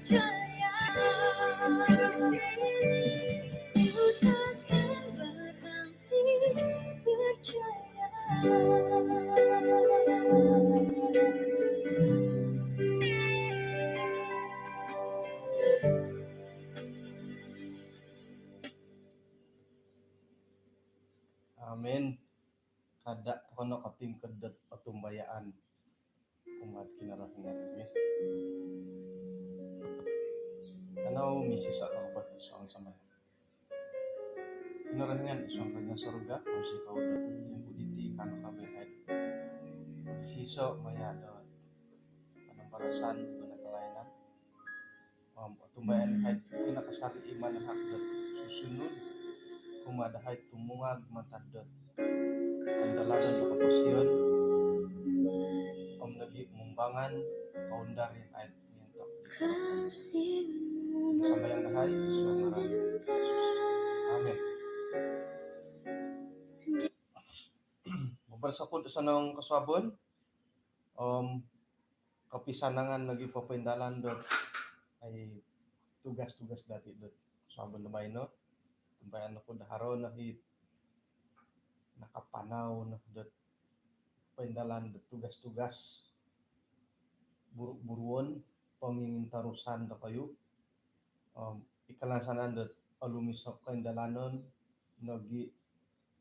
percaya ku takkan berhenti percaya. Amin. Kada kono kating kedet patumbayaan kumat kinarahnya ini. Kanau misi sa kapat isang sama. Kinarahnya isang kanya surga masih kau dapat buditi kanu kabehet. Siso maya do panamparasan panatalayanan. Patumbayaan kahit kinakasari iman hakdat susunod kumadahay tumungag matadot kandalanan do kapasyon lagi mumbangan kaundari kahit mintok sambayang dahay sa ngaran amin. Mabarsapod sa nang kasabon kapisanangan lagi papindalan dot ay tugas-tugas dati dot sabon na no tumbayan ako daharon na hit nakapanaw na dot pindalan dot tugas-tugas buruan pangingintarusan na kayo ikalansanan dot alumisok kaindalanon nagi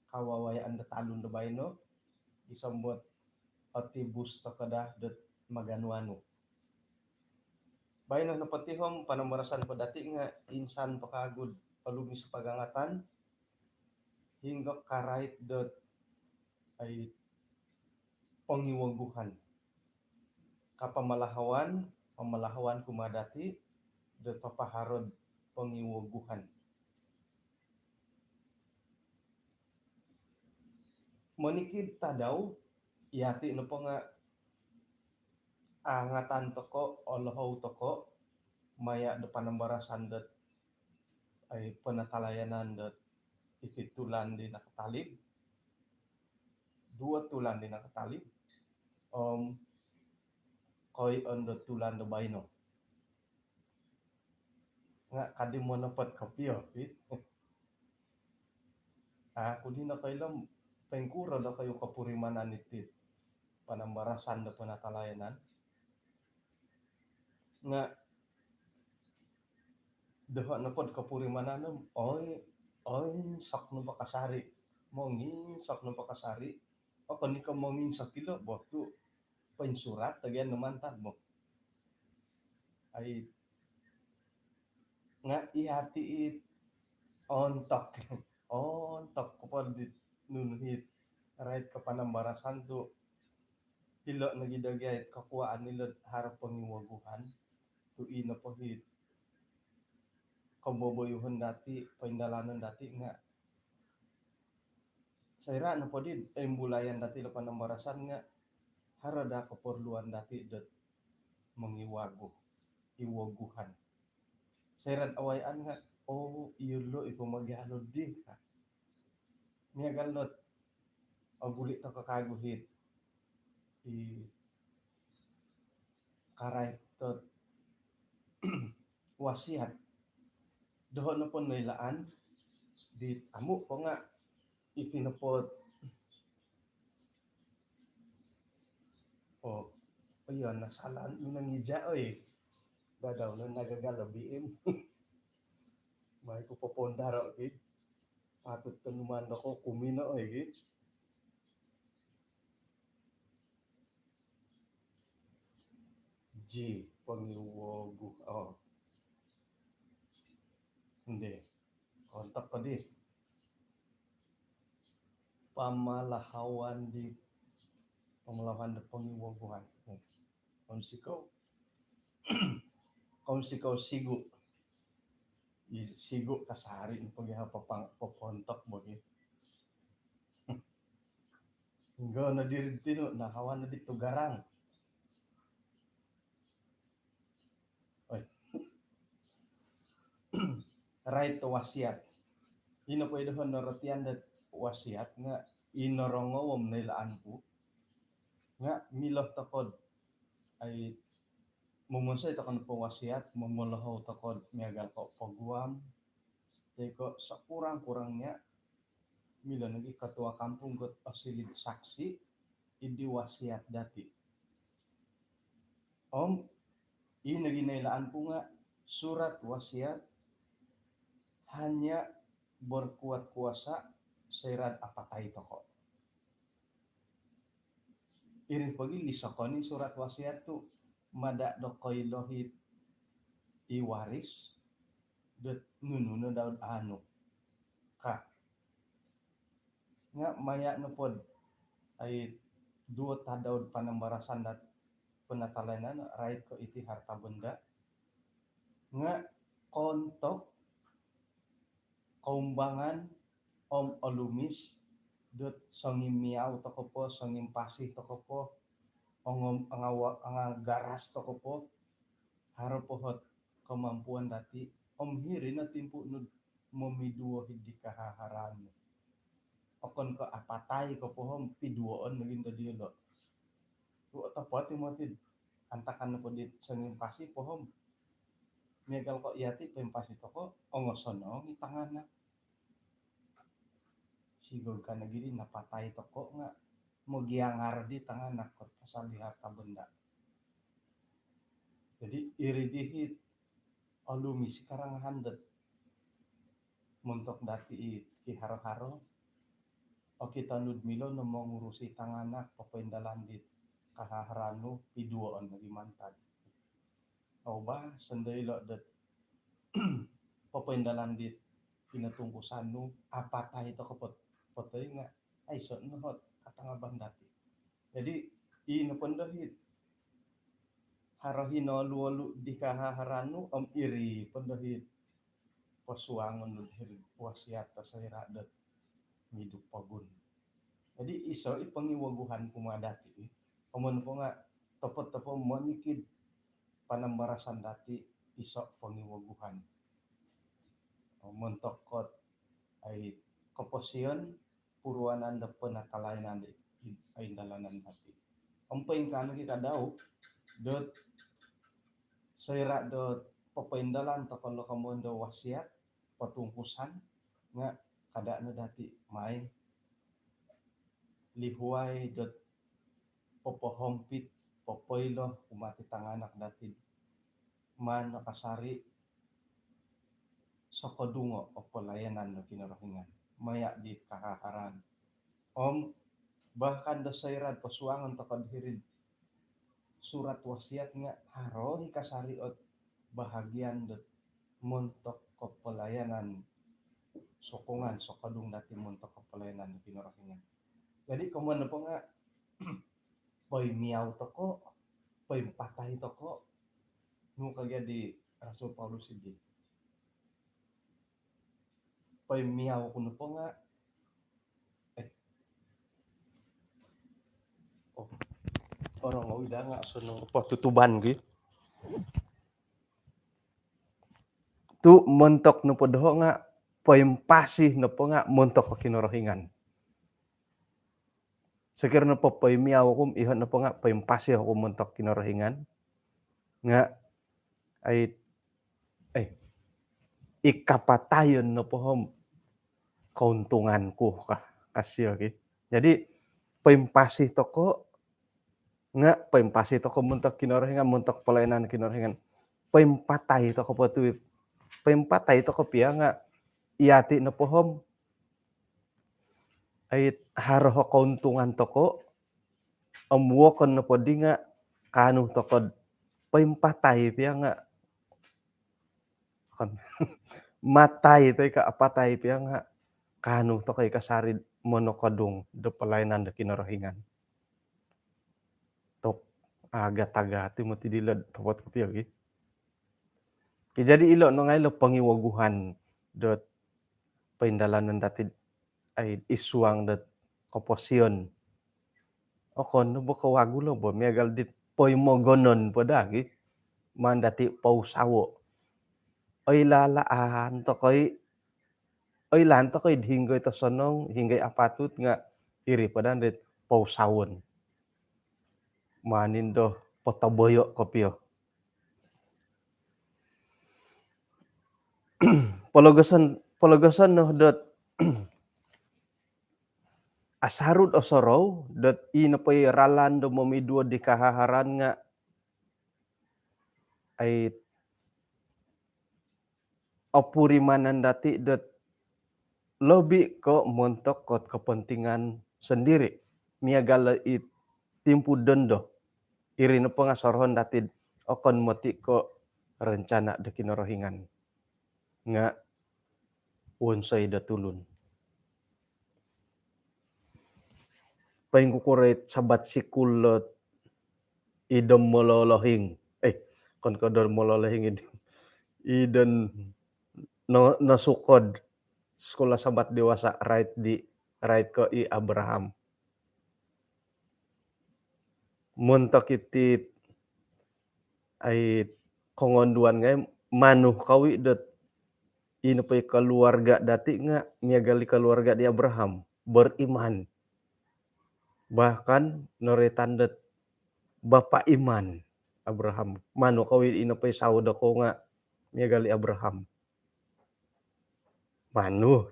kawawayaan da talon da no isambot atibus ta kada dot maganuano bayan na napatihom panambarasan pa dati nga insan pakagud palumi sa pagangatan hingga karait dot ay pangiwaguhan pamalahawan kumadati dot papaharod pangiwaguhan manikid ta daw iyati no po nga angatan toko olohaw toko maya do panambarasan dot ay panatalayanan dot ititulan din nakatalib dua tulan din nakatalib koy on dot tulan do bayno nga kadi mo napat kapyo kudi na kailam pengkura da kayo kapurimanan itit panambarasan da panatalayanan nga deha na pod kapurimanan oy sak no pakasari mongin sak no pakasari o kani ka mongin sa kilo waktu pensurat tagian namantan mo ay nga ihati it ontok ko pod dit nunhit right ka panambarasan to ilo nagidagay kakuaan nila harap pangiwaguhan to ina po hit kaboboyuhan dati paindalanan dati nga saira na po din ay bulayan dati lo panambarasan nga harada kaporluan dati dot iwaguhan saira awayan nga iyulo ipamagyalo di niya galot aguli ta kakaguhit karay tot wasiat doon na po nailaan di amo po nga itinapot ayun nasalaan minangidya dadaw na nagagalabiim may ko popondara patut tanuman ako kumina G pangiwagu hindi kontak pa di pamalahawan di pangiwaguhan kung sikaw sigo kasari ng paghapapontok mo hingga na diritino nahawan na dito garang right to wasiat ino pwede ho naratian dat wasiat nga inorongowom nilaan po nga miloh takod ay Mumunsa ito kan wasiat memoloho toko miagal ko paguam jadi ko sekurang-kurangnya mila lagi ketua kampung got asilid saksi idi wasiat dati om ini lagi nailaan punga surat wasiat hanya berkuat kuasa serat apa tai toko iring pagi lisokoni surat wasiat tu mada dokoi lohit iwaris det nununa daud anu ka nga maya nepod ay dua tadaud panambarasan dat penatalanan rait ke iti harta benda nga kontok kaumbangan om alumis dot sangim miau tokopo sangim pasih tokopo ongom garas tokopo haropohot kemampuan dati om hiri na timpu nud momiduo hidi kahaharan okon ke apatai ko pohom piduoon naging dadi lo tu tapati motid antakan ko dit sangim pasih pohom megal ko iati pempasi toko ongosono ni tangana sigol kana gini napatai toko nga mo giangar di tangana ko pasal di harta benda jadi iri dihit alumi sekarang handet montok dati i haro-haro o kita nud milo no mau ngurusi tangana papendalan di kahaharanu piduoon lagi mantag au ba sendai lo det papendalan di pinatungkusanu apa tai to kapot potoi nga ay so no hot katangabang dati jadi ino pendahit harohino luolu di kahaharanu om iri pendahit pasuangon nu hiri wasiat tasira dat hidup pagun jadi iso ipangiwaguhan kumadati omon po nga topot-topo monikid panambarasan dati iso pangiwaguhan montok kot ay koposion puruanan da penatalayan ay dalanan dati ompeng kanu kita daw dot seira dot papaindalan tokon lokamondo wasiat patungkusan nga kada na dati may lihuay dot popohompit popoilo kumati tanganak dati man nakasari sokodungo o pelayanan no kinarahingan maya di kahaharan om bahkan dosairan pasuangan tokod hirid surat wasiat nga harohi kasari ot bahagian dot montok ko pelayanan sokongan sokadung dati montok ko pelayanan no kinarahingan jadi kemudian po nga pay miaw toko pay patay toko nung kagya di Rasul Paulus idi pay miaw kuno po nga orang udah nga sunong patutuban gitu tu montok no podho nga paimpasih no po nga montok ko kinorohingan sekir no po paimiaw kum ihon no po nga paimpasih ako montok kinorohingan nga ay ikapatayon no pohom kauntunganku kah kasih okay? Jadi paimpasih toko nga paimpasih toko muntok kinorohingan muntok pelayanan kinorohingan paimpatay toko patuwi paimpatay toko pia nga iati no pohom ay haroho kauntungan toko amuokon no podi nga kanu toko paimpatay pia nga kan matay tay ka apatay pia nga kanu to kay kasari monokadung do pelayanan da kinorohingan tok agad-agad mo ti dilad topot ko piyo gi jadi ilo no ngay lo pangiwaguhan dot paindalanan dati ay isuang dot koposyon okon no boko wagu lo bo miagal dit poy mogonon podagi mandati pausawo oy lalaan to koy oy lanto koy hinggoy to sonong hinggay apatut nga iri padan dit pausawon manindo potaboyo kopyo pologosan noh dot asarut osorow dot inapay ralan do momidua di kahaharan nga ay opurimanan dati dot lobi ko montok kot kepentingan sendiri. Miagala it timpu dondo. Iri na pangasorhon dati okon moti ko rencana de kinorohingan. Nga unsay datulun. Paing kukurit sabat sikulot idem mololohing. Kon kodor mololohing idem no nasukod sekolah sabat dewasa right ko i Abraham. Muntok iti ay kongonduan ngay manuh kawi dot inapay keluarga dati nga miagali keluarga di Abraham beriman. Bahkan noretan dot bapa iman Abraham. Manu kawi inapay sauda ko nga miagali Abraham. Manu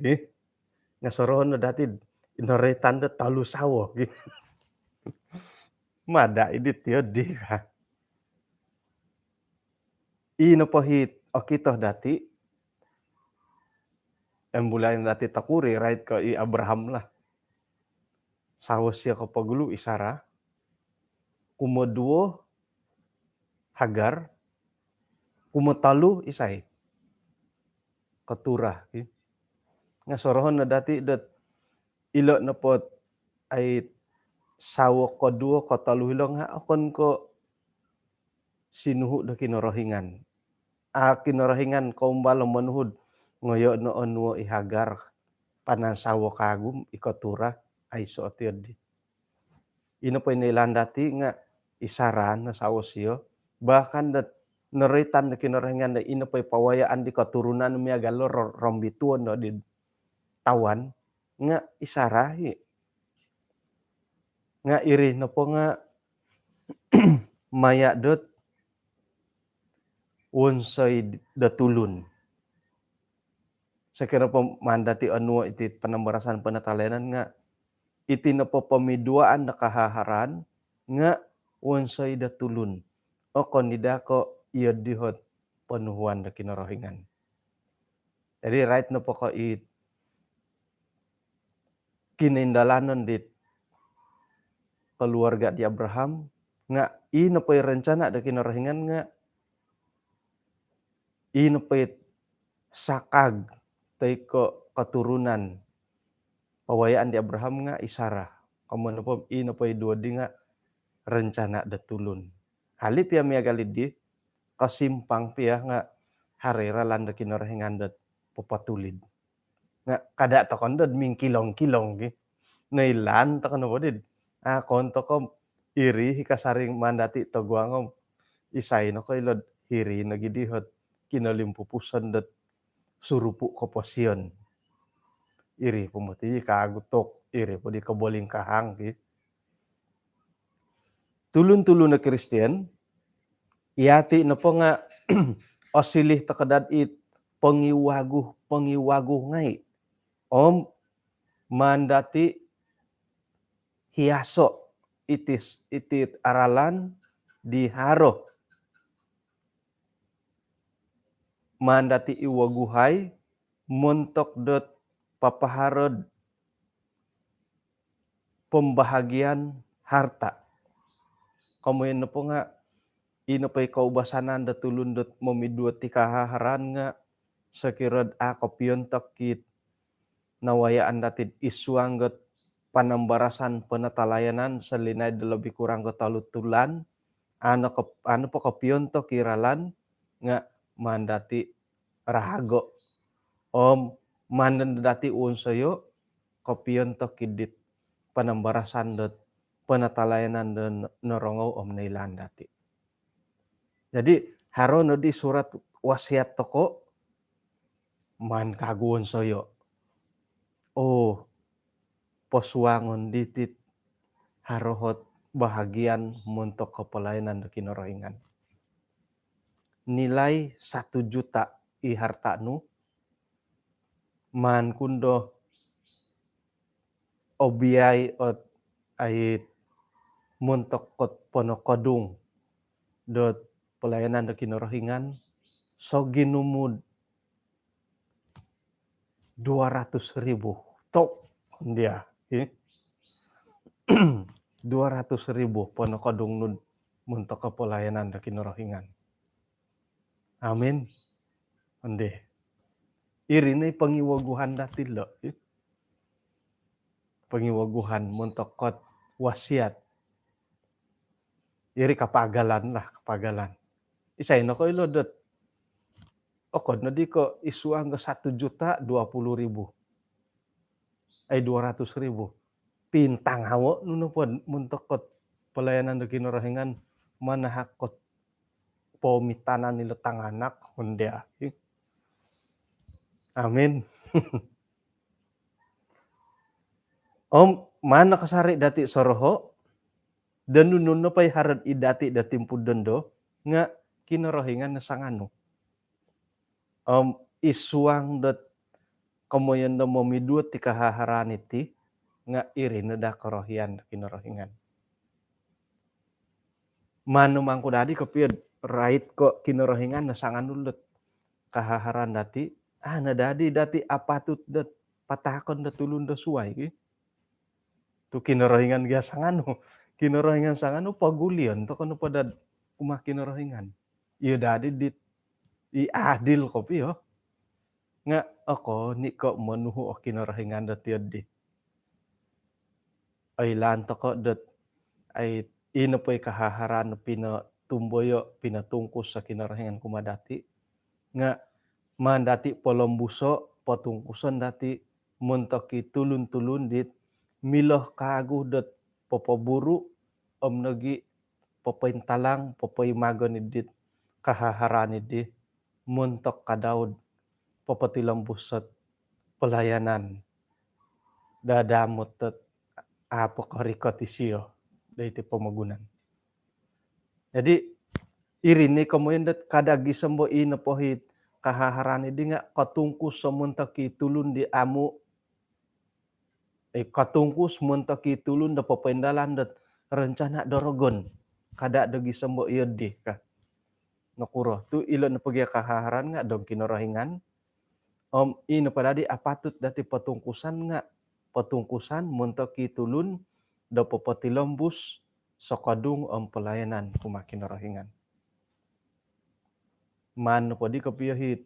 nga sorohon na dati noretan dot talu sawo. Mada idit yodi ka. Inapahit okitoh dati embulayan dati takuri right ko i Abraham lah. Sawas siya kapagulu isara. Kumoduo Hagar. Kumotalu isay. Keturah. Nga sorohon na dati dot ilo na pot ay sawo ko duo ko talu hilong nga akon ko sinuhu da kinorohingan. Kinorohingan kaumbalo manuhod ngoyo noon wo i Hagar panasawo kagum ikotura ay suotiod di. Ino po inilan dati nga isaran na sawo siyo. Bahkan dat neritan na kinorohingan na ino po pawayaan di katurunan miagalo rombituon no di tawan nga isarahi. Nga iri na po nga maya dot unsay datulun. Sa kira po mandati anu iti panambarasan panatalayanan nga iti na po pamiduaan na kahaharan nga unsay datulun. O konida ko iyo dihot panuhuan na kinorohingan. Jadi right na po ko kinindalanon dit keluarga di Abraham nga ino po rencana da kinorohingan nga ino po sakag tay ko katurunan pawayaan di Abraham nga isara. Kamu po ino po dua di nga rencana datulun. Halip ya miagalid di kasimpang pia nga harera landa kinorohingan dat popatulid. Nga kada tokon dod ming kilong-kilong gi. Nailan tokon po did. Konto ko iri hikasaring mandati toguangom isay no ko ilod hiri nagidihot kinalimpupusan dat surupu koposyon. Iri pumuti kagutok iri po di kaboling kahang gi. Tulun-tulun na Kristiyan iati na po nga osilih takadad it pangiwagu ngay. Om mandati hiaso itit aralan di haro. Mandati iwaguhay montok dot papaharod pembahagian harta. Kamu na po nga ino pa'y kaubasanan datulun dot momidua ti kahaharan nga sakirad kopyontok kit nawayaan datid iswanggot panambarasan panatalayanan sa linay lebih kurang katalutulan ano po kopyontok kiralan nga mandati rahago om mandati unsayo kopyontok kidit panambarasan dot panatalayanan dan norongaw om nailan dati. Jadi haro no di surat wasiat toko man kaguon soyo. Poswangon ditit harohot bahagian montok kepelayanan da kinorohingan. Nilai 1 juta i harta nu man kundo obiay ot ait muntok kot ponokodung dot pelayanan da kinorohingan so ginumud 200.000 tok dia 200.000 ponokodung nun muntok ke pelayanan da kinorohingan. Amin. Ande. Irinay pangiwaguhan dati lo. Pangiwaguhan muntok kot wasiat. Iri kapagalan lah, kapagalan. Isay na ko ilodot. Okod na di ko isuang ke 1.020.000. Ay 200.000. Pintang hawo nuno po muntok kot pelayanan da kinorohingan manahakot pomitanan nila tanganak hundia. Amin. Om mana kasari dati soroho dan nunun na pay harad idati datim pudondo nga kinorohingan na sangano. Isuang dot kamoyan na momidut ti kahaharan iti nga iri na da korohian kinorohingan. Mano mangko dadi kapiyad right ko kinorohingan na sanganulot kahaharan dati na dadi apatut dat patakon da tulun da suway tu kinorohingan ga sangano. Kinorohingan sangano pagulian to kano pada kumah kinorohingan. Iyo dadi dit iadil ko piyo. Nga ako ni ko manuho o kinorohingan da tiyod di. Ay lanto ko dat ay ino po'y kahaharan na pinatumboyo, pinatungkos sa kinorohingan kumadati. Nga mandati polombuso, patungkuson dati muntok tulun-tulun dit miloh kagu dat popoburu nagi papaintalang papaimagon dit kahaharan di muntok kadaud papatilambusat pelayanan dadamot tet apokorikot isiyo da iti pamagunan. Jadi irini kamoyan dat kadagi sembo ina pohit kahaharan di nga katungkus sa muntok tulun di amu katungkus muntok tulun da papaindalan dat rencana dorogon kada dagi sembo iodi ka nakuro tu ilo na pagya kahaharan nga dong kinorohingan ino padadi apatut dati patungkusan nga patungkusan muntok tulun da papatilambus sa kadung pelayanan kumakinorohingan. Man po di kapiyahit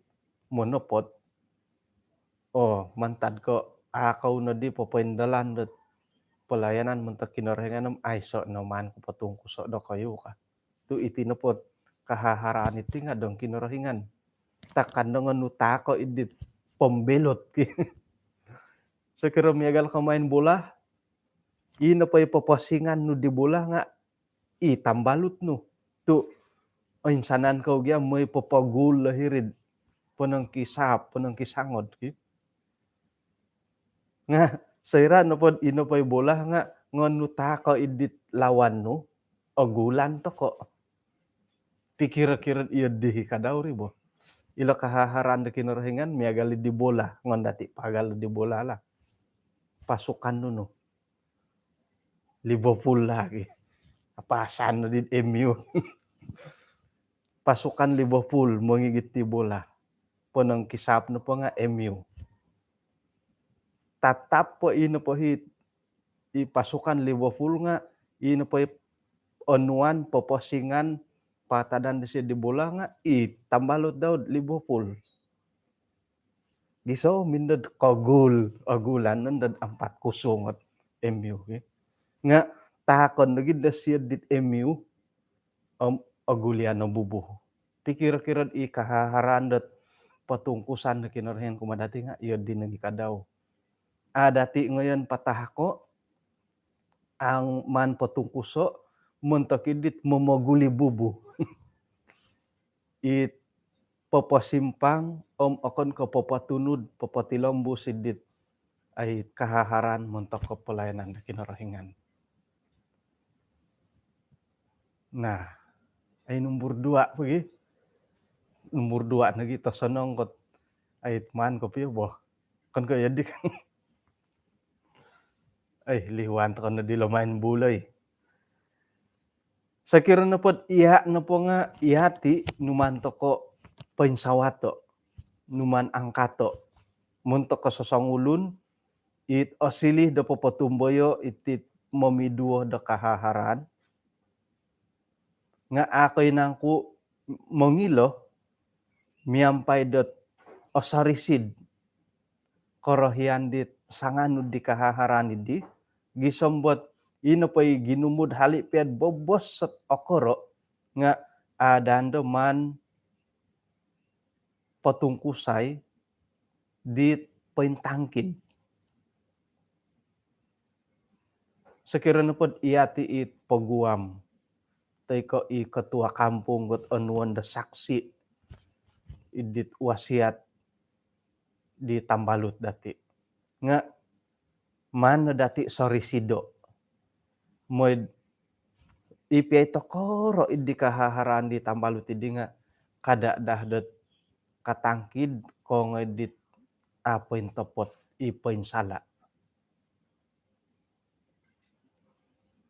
monopot mantad ko akaw na di papaindalan dat pelayanan muntok kinorohingan ay so naman ko patungkus do kayo ka. Tu iti na po kahaharaan iti nga dong kinorohingan. Takan nga nutako idit pembelot ki. So kira miyagal ka main bola, ina pa ipapasingan no di bola nga itambalot no. Tu insanan ko gya mo ipapagul lahirid punang kisangod ki. Nga sayra no pod ino pa bola nga ngonu tako idit lawan no ogulan to ko. Pikira-kira iya dihi kadaw ribo. Ilo kahaharan da kinorohingan miyagal di bola ngon dati pagal di bola lah. Pasukan no. Liverpool lagi. Apasan no di MU. Pasukan Liverpool mangigit di bola. Punang kisap no po nga MU. Tatap po ino po pasukan Liverpool nga ino po onuan poposingan patadan di bola nga tambalot daw Liverpool. Giso mindod kagul agulan nandad 4-0 at MU. Nga takon lagi da siya dit MU agulian no bubuh. Pikira-kira kahaharan dat patungkusan na kinorohingan kumadati nga iyo din nagi kadaw. Dati ngayon patahako ang man patungkuso muntakidit mamaguli bubu. It papasimpang akon ko papatunod papatilombo sidit ay kahaharan muntak ko pelayanan na kinorohingan. Nah, ay nomor 2 pagi. Nomor 2 na gito sanong kot ay man ko piyo boh. Kon ko yadi kan ay lihuan to na di lumayan bulay. Sakira na pod iha na po nga ihati numanto ko painsawato, numan angkato, muntok ka sa sangulun, it osili da popotumboyo itit momiduo da kahaharan, nga ako'y nangku mongilo, miyampay dot osarisid, korohian dit sanganud di kahaharan di, gisombot ino pa'y ginumud hali piad bobos sat okoro, nga adando man patungkusay dit paintangkid. Sakira na pod iyati it paguam. Tay ko i ketua kampung got anuan da saksi idit wasiat di Tambalut dati. Nga mana dati sorisido. Moy ipiay tokoro idi kahaharan di Tambalut idi nga kada dah dot katangkid ko nga dit apoin topot ipoin sala.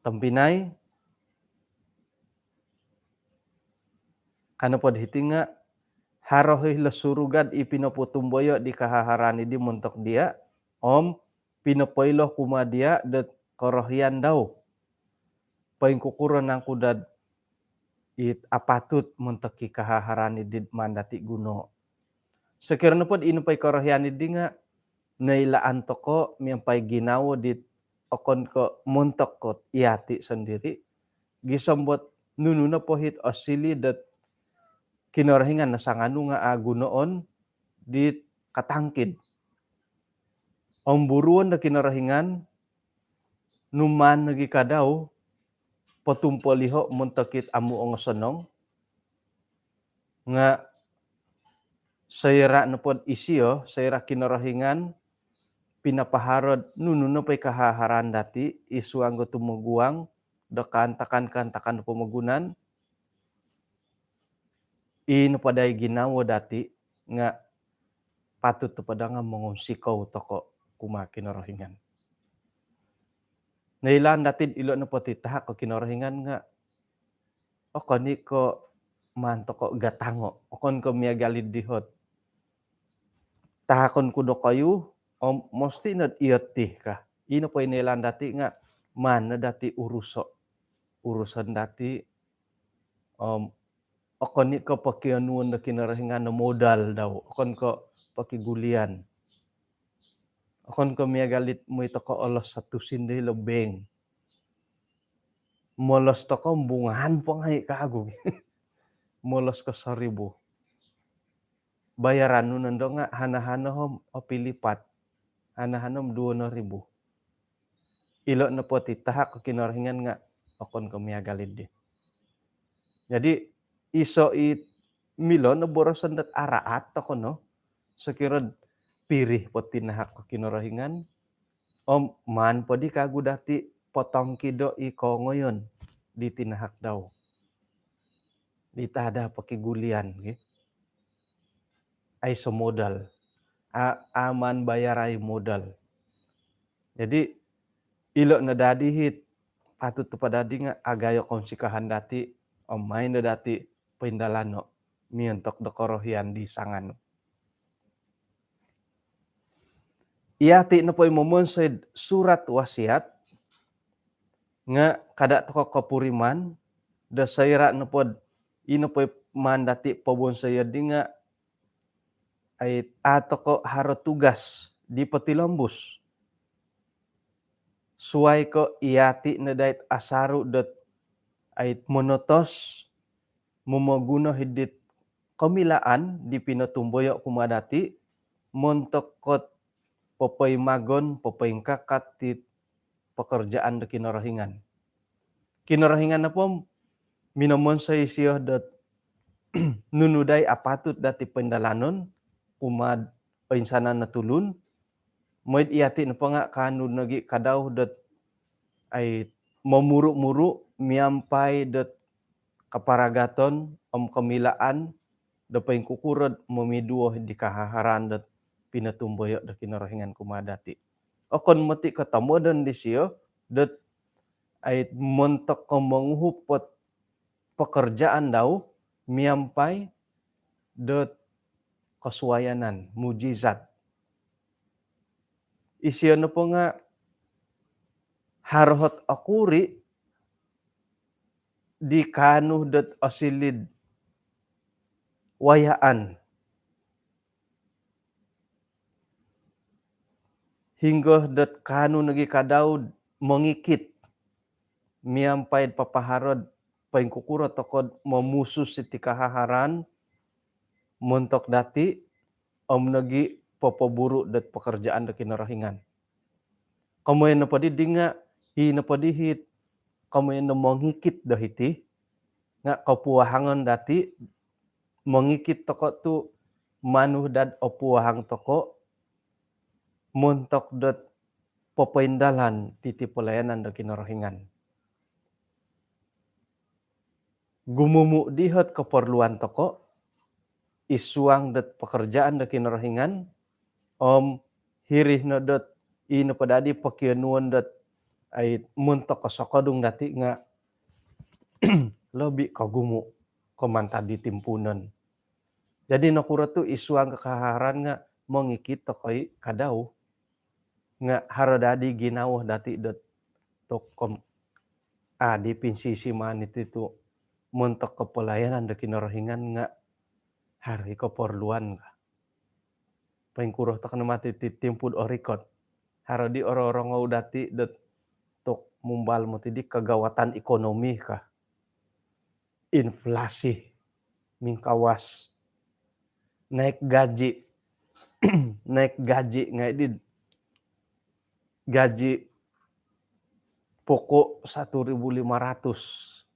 Tampinay kana pod hiti nga harohi lesurugad ipinoputumboyo di kahaharan idi muntok dia om pinopoilo kuma dia det korohian daw. Paing kukuron ng kudad it apatut muntok ki kahaharan idi mandati guno. Sakira na pod ino pa'y korohian idi nga nailaan to ko miyampay ginawo dit okon ko muntok ko iati sendiri. Gisombot nununa po hit osili dat kinorohingan na sanganu nga agunoon dit katangkid. Ang buruan na kinorohingan numan nagikadaw patumpoliho muntakit amu ang sonong nga sayra na pod isiyo sayra kinorohingan pinapaharod nununo pa'y kahaharan dati isuang go tumuguang da kantakan pamagunan ino paday ginawa dati nga patut to pada nga mongonsikaw toko kuma kinorohingan. Nailan dati ilo na po titahak ko kinorohingan nga o kani ko manto ko gatango o kon ko miyagalid dihot tahakon ko do kayo o mosti na ioti ka. Ino po inilan dati nga mana dati urusan dati o kani ko pakianuan na kinorohingan na modal daw o kon ko pakigulian. Akon ko miyagalit mo ito ko olos sa tusin de lebeng. Molos to ko bungahan po ngay kagog. Molos ko 1,000. Bayaran nun nando nga hanahanom o pilipat. Hanahanom 2,000. Ilo na po titahak ko kinorohingan nga akon ko miyagalit di. Jadi iso it milo na borosan dat araat to ko no. Sakirod pirih po tinahak ko kinorohingan. O man po di kagu dati potong kido iko ngayon di tinahak daw. Di tada pakigulian. Okay? Ay so modal. Aman bayaray modal. Jadi ilo na dadi hit patut to padadi nga agayo konsikahan dati o main na dati pindalano mientok do korohian di sangano. Iati na po'y mumunsod surat wasiat nga kada to kapuriman da sayra na pod ino po'y mandati pabonsaya di nga ay ato ko haro tugas di Patilombus. Suway ko iati na dahit asaru dot ay monotos mumaguno hidit kamilaan di pinatumboyo kumadati montok kot popay magon, popay kakat ti pekerjaan de kinorohingan. Kinorohingan na po, minamon sa isiyo dat nunuday apatut dati pendalanon, umad painsanan na tulun, mo'y iati na po nga kanun nagi kadaw dat ay mamuru-muru, miyampay dat kaparagaton, kamilaan, da pa'y kukurod, mamiduo di kahaharan dat pinatumboyo da kinarahingan kumadati. Okon mati katamodan di siyo dat ay montok ko manguhupot pekerjaan daw miampai dat kasuayanan mujizat. Isiyo na po nga harhot akuri di kanuh dat asilid wayaan. Hingga dat kanu nagi kadaud mengikit miampai papaharod paingkukuro tokod mamusus siti kahaharan montok dati om nagi papaburu dat pekerjaan da kinarahingan. Kamu yang napadi dinga hi napadihit kamu yang mengikit dahiti nga kapuahangan dati mengikit toko tu manuh dad opuahang toko montok dat papaindalan titi pelayanan da kinarahingan. Gumumu dihat keperluan toko isuang dat pekerjaan da kinarahingan om hirih na dat ina padadi pakianuan dat ay montok kasakadung dati nga lebih kagumu komanta di timpunan. Jadi nakura tu isuang kekaharan nga mengikit tokoi kadau nga haradadi ginawah dati dat tokom di pinsisi manit itu montok kepelayanan da kinarahingan nga hari keperluan ka. Paingkuroh tak mati ti timpud orikot. Haradi orang-orang ngau dati dat tok mumbal mo ti di kagawatan ekonomi ka. Inflasi mingkawas. Naik gaji. Naik gaji ngai di gaji pokok 1.500.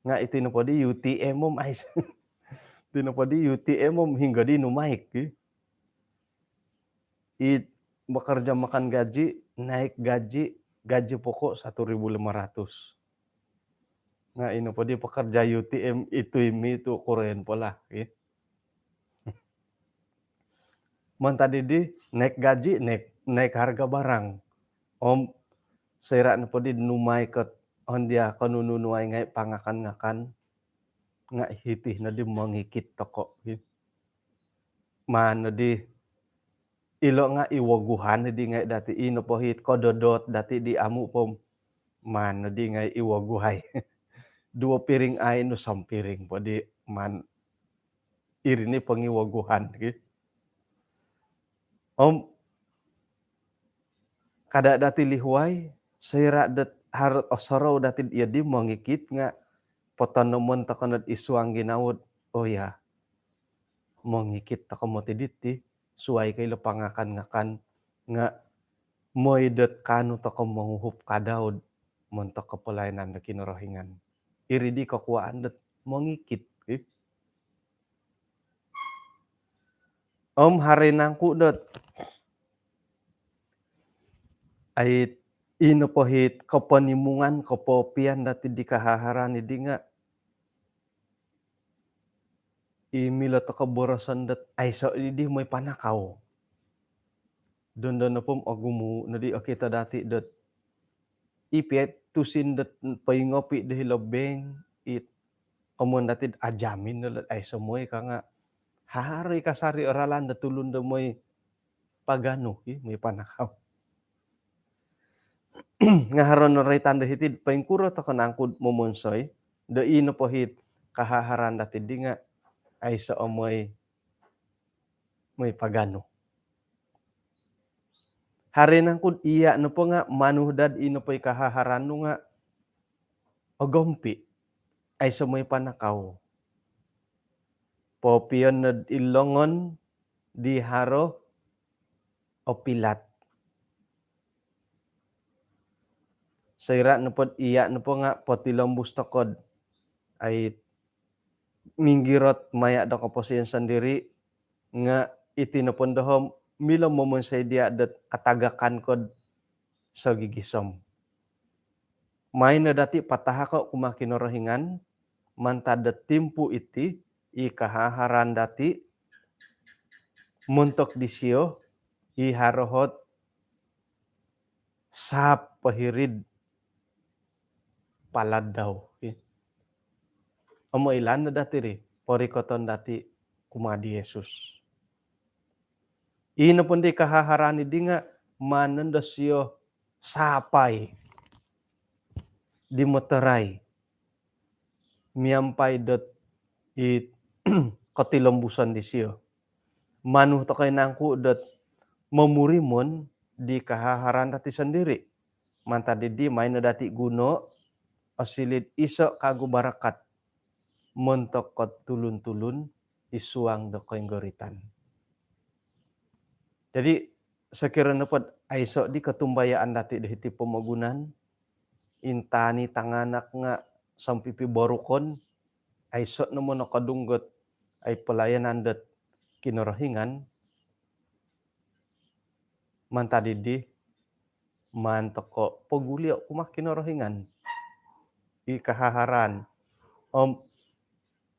Nga iti na po di UTM mo mais. Iti na po di UTM mo hingga di numaik. Bekerja makan gaji, naik gaji pokok 1.500. Nga ino po di pekerja UTM itu kuren pola. Man tadi di naik gaji, naik harga barang. Om sira na po di numay kat on dia kanununuay ngay pangakan-ngakan nga hitih na di mangikit toko. Man na di ilo nga iwaguhan na di ngay dati ino po hit kododot dati di amu pom man na di ngay iwaguhay. 2 piring ay no 1 piring po di man irini pangiwaguhan. Om kada dati lihuay sira dat harot osoro dati iya di mangikit nga potonomon takonot isuang ginawod. Oh ya, mangikit takomot diti suay kay pangakan-ngakan nga moy dat kanu takom manguhup kadaud montok kepelayanan da kinarahingan. Iri di kakuaan dat mangikit. Om hari nangku dat ay ino po hit kapanimungan kapopian dati di kahaharan di nga imila to kaborosan dat ay so di may panakaw. Doon na pom agumu na di kita dati dat ipiet tusin dat paingopi dahil labeng it kamun dati ajamin na ay samoy ka nga hari kasari oralan da tulun da may pagano may panakaw. Nga haron na ray tanda hitid paingkuro to kanangkud momonsoy da ino po hit kahaharan dati di nga ay sa may pagano. Hari nangkud iya no po nga manuhdad ino po kahaharan no nga agompi ay sa may panakaw. Popion na ilongon di haro o pilat. Saira no po iya no po nga potilombus tokod ay minggirot maya da kaposian sendiri nga itinopon dahom milo momonsay dia dat atagakan kod sa gigisom. May na dati patahako kumakinarahingan mantada timpu iti ikahaharan dati Muntok di siyo iharohot sa pahirid paladaw. Amo ilan na dati ri, porikoton dati kumadi Yesus. Ino pun di kahaharani di nga mananda siyo sapay di moteray. Miyampay dot it katilombusan di siyo. Manuh to kay nangku dot memurimon di kahaharan dati sendiri. Manta di main na dati guno osilid iso kagu barakat. Montok kot tulun-tulun isuang do koinggoritan. Jadi sekiranya dapat aiso di ketumbayaan dati di hiti pemagunan intani tanganak nga sampipi borukon aiso namo nakadunggot ay pelayanan dat kinorohingan mantadidi mantoko pagulio kumak kinorohingan i kahaharan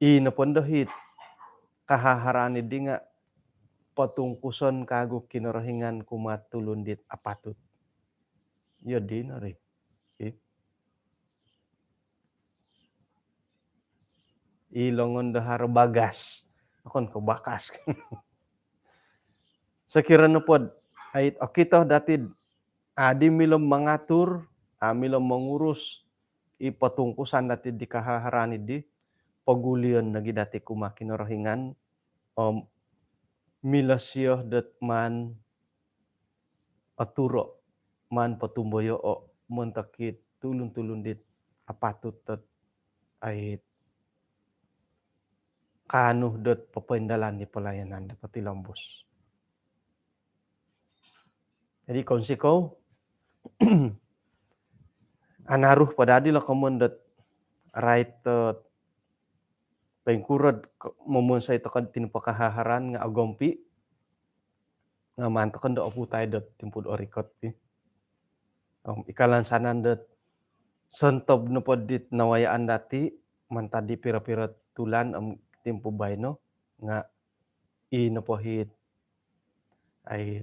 i napondohit kahaharan di nga patungkuson kagu kinorohingan kumat tulundit apatut. Yo di nari. Ilongon dahar bagas. Akon kebakas. Sekiranya pod ait okito datid adi milom mengatur, milom mengurus ipatungkusan datid di kahaharani di pagulion nagi dati kumakin rohingan milasyo dat man aturo man patumboyo o montakit tulun-tulun dit apatut tet ait kanuh dot papendalan di pelayanan dapat tilambus. Jadi konsiko anaruh pada adil kamun dot right pengkurad momon say tokad tin pakahaharan nga agompi nga mantokan do oputay dot timpud orikot ti. Ikalan sanan dot sentob no podit nawayaan dati mantadi pira-pira tulan timpu bayno nga inapohit ay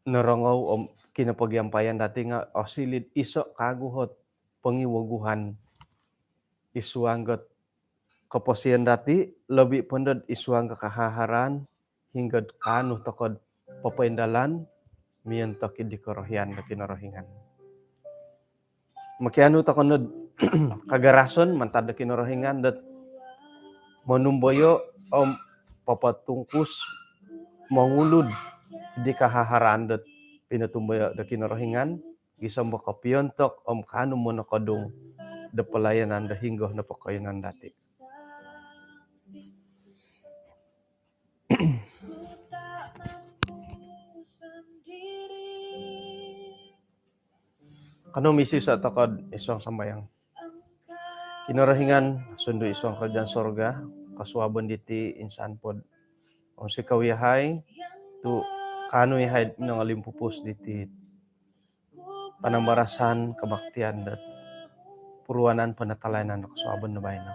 narangaw kinapagyampayan dati nga osilid iso kaguhot pangiwaguhan isuanggot kaposian dati lebih pendod isuang kakahaharan hingga kanuh tokod papaindalan miyan tokid di korohian na kinorohingan. Makianu tokonod kagarason mantad kinorohingan dat manumboyo papatungkus mangulud di kahaharan dat pinatumboyo da kinorohingan gisam bakapiontok kanu mo nakadung da pelayanan da hinggoh na pakayanan dati. Kano misi sa takod isong sambayang kinorohingan sundo isong kerjaan sorga kasuaban diti insan pod si kawiyahay tu kanu yahay nangalimpupus diti panambarasan kabaktian dat puruanan panatalanan na kasuaban na bayno.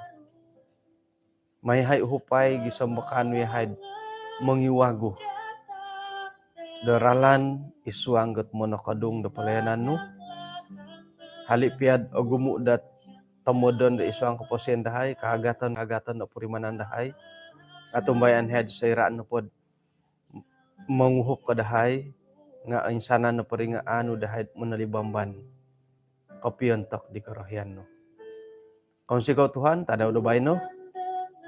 Mayhay uhupay gisambakan yahay mangiwago daralan isuanggot mo nakadung da palayanan no halipiad o gumudat tamodon da isuang kaposien dahay kahagatan na purimanan dahay atumbayan head sa iraan na pod manguhop ka dahay nga insanan na paringaan dahay manalibamban kapiontok di karohian no. Kung sigaw Tuhan tadaw do bayno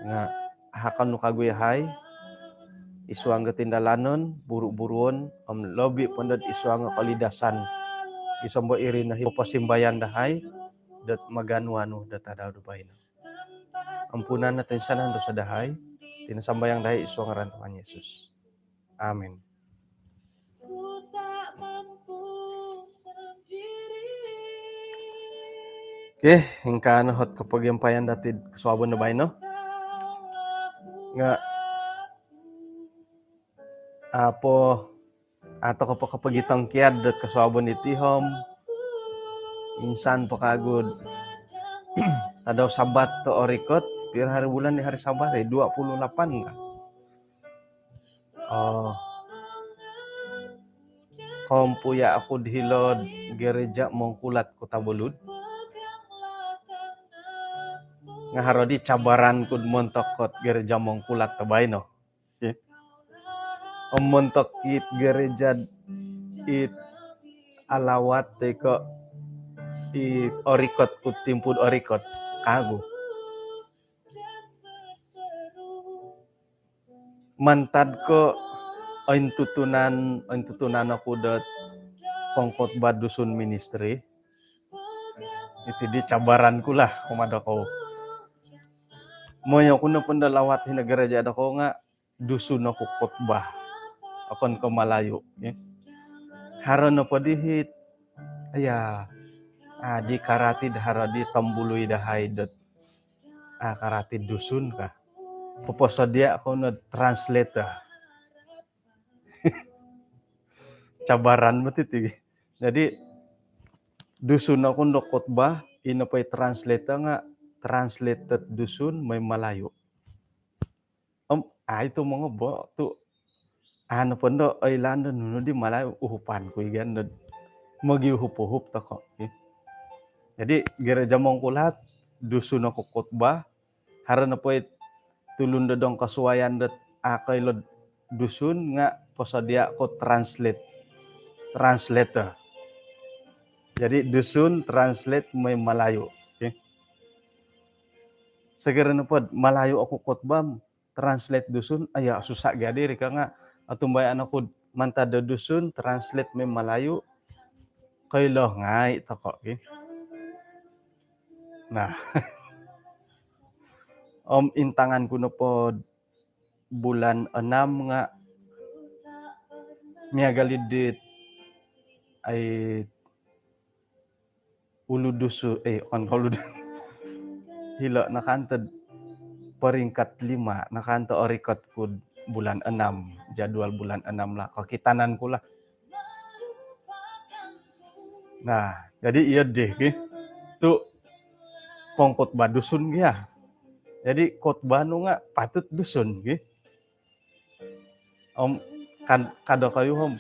nga hakan no kaguyahay isuang gatindalanon buru-buruon lobi pondod isuang kalidasan isombo irin na hipasimbayan dahay dat maganuano datadaw do bayno. Ampunan natin sanan do sa dahay tinasambayang dahay isuang ngaran Tuhan Yesus. Amen. Okay, hingka hot kapag yampayan dati kasuabon na bayno nga apo ato ko pa kapagitang kiad dat kasuabon itihom insan pakagod tadaw sabat to orikot pira hari bulan di hari sabat ay 28 ka Oh, kompuya aku dihilod gereja Mongkulat Kota Belud. Ngaharodi cabaran kud montokot gereja Mongkulat tabay no. Okay. Montok it gereja it alawat teko it orikot kud timpud orikot kagu. Mantad ko oin tutunan aku dot pongkot badusun ministry. Itu di cabaranku lah kumada ko. Moyo kuno pendalawat hina gereja ada ko nga dusun aku khotbah. Akon ko Malayo. Okay? Haron na padihit. Aya. Di karatid haradi tambului dahay dot. Karatid dusun ka. Puposo dia ako na translator. Cabaran mo titi. Jadi dusun ako no khotbah ino pay translator nga translated dusun may Malayo. Itu mga bo tu ano pondo ay lando nuno di Malayo uhupan ko igan magiuhup-uhup ta ko. Okay? Jadi gereja Mongkulat dusun ako khotbah haron na pay tulun dodong kasuwayan dot akay lod dusun nga posadia ko translator. Jadi dusun translate may Malayo. Okay? Segera na pod Malayo ako khotbah translate dusun aya susah gadi rika nga atumbayan ako mantada dusun translate may Malayo kaylo ngay tako. Okay? Nah. Intangan ko na po bulan 6 nga miagalidit ay uludusu kan hilo nakantad peringkat 5 nakanto orikot ko bulan 6 jadwal bulan 6 lah kakitanan ko lah. Nah jadi iya deh okay? Tu pongkot badusun ya. Jadi khotbah nu nga patut dusun okay? Kan kado kayo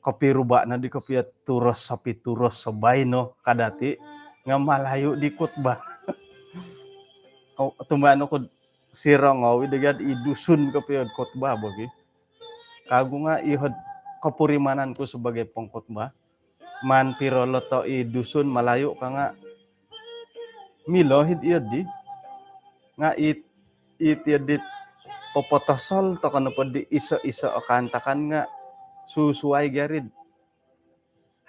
kapiruba na di kapiat turos sapi turos sabay no kadati nga Malayo di khotbah. Tumbaan ko sirangaw idagad idusun kapiat khotbah bogi. Kagu nga ihod kapurimanan ko sebagai pengkhotbah. Man piroloto idusun Malayo ka nga milohid iodi nga it iodit popotosol to kano pod di iso-iso kantakan nga susuai garid.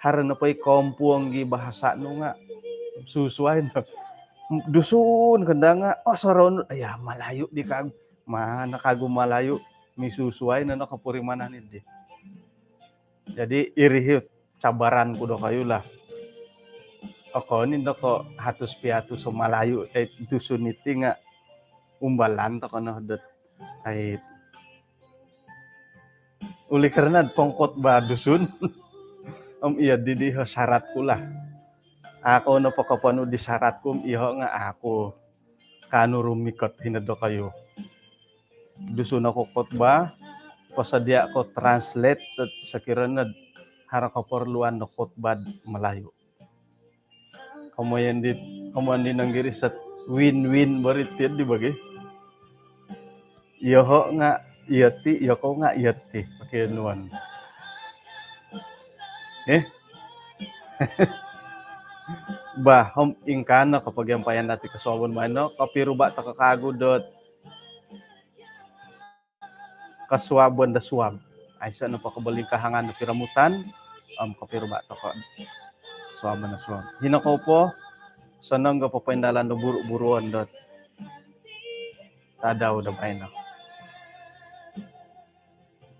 Haron na pay kompuang gi bahasa no nga susuai no. Dusun kanda nga soron aya Malayo di kag mana kagu Malayo misusuai na nakapurimanan idi. Jadi irihit cabaran ko do kayo lah. Ako nindo ko hatus piatu sa Malayo kay dusun iti nga umbalan to kano dot ay uli karena pongkot ba dusun. Iya di syarat ko lah. Ako no pakapano di syarat ko iho nga ako kanu rumikot hinado kayo. Dusun ako khotbah pasadia ko translate sa kirana harang kaperluan no khotbah Malayo. Kamuyan di nanggiri sa win-win baritid di bagi. Iho nga iyati, ko nga iyati pakinuan. Bahom ingkano kapag yampayan natin kaswabon mano kapiruba ta kakagudot kaswabon da swab ay sa no pakabaling kahangan na piramutan kapiruba ta ka swabon na swab hinako po sanang gapapaindalan do buru-buruan dot tadaw da bayno.